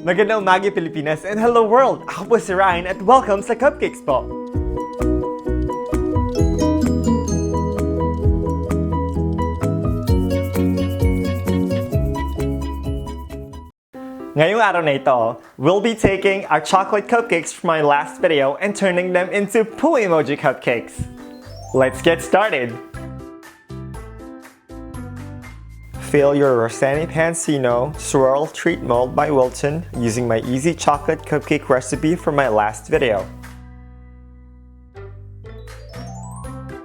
Magandang umaga Pilipinas and hello world! Ako po si Ryan at welcome sa Cupcakes Po! Ngayong araw na ito, we'll be taking our chocolate cupcakes from my last video and turning them into Poo Emoji cupcakes. Let's get started! Fill your Rossini Pansino Swirl Treat Mold by Wilton using my easy chocolate cupcake recipe from my last video.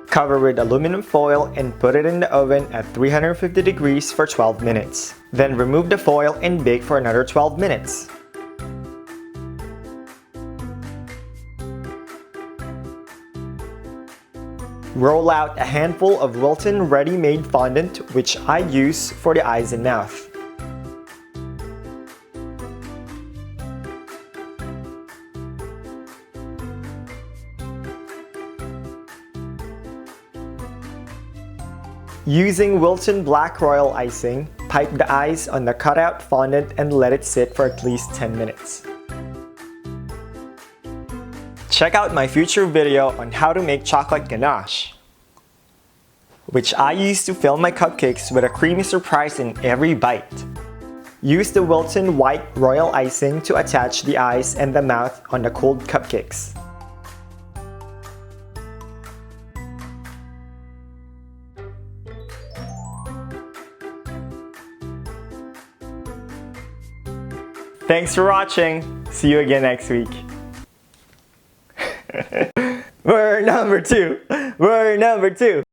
Cover with aluminum foil and put it in the oven at 350 degrees for 12 minutes. Then remove the foil and bake for another 12 minutes. Roll out a handful of Wilton ready-made fondant, which I use for the eyes and mouth. Using Wilton Black Royal icing, pipe the eyes on the cutout fondant and let it sit for at least 10 minutes. Check out my future video on how to make chocolate ganache, which I use to fill my cupcakes with a creamy surprise in every bite. Use the Wilton white royal icing to attach the eyes and the mouth on the cold cupcakes. Thanks for watching! See you again next week! We're number two! We're number two!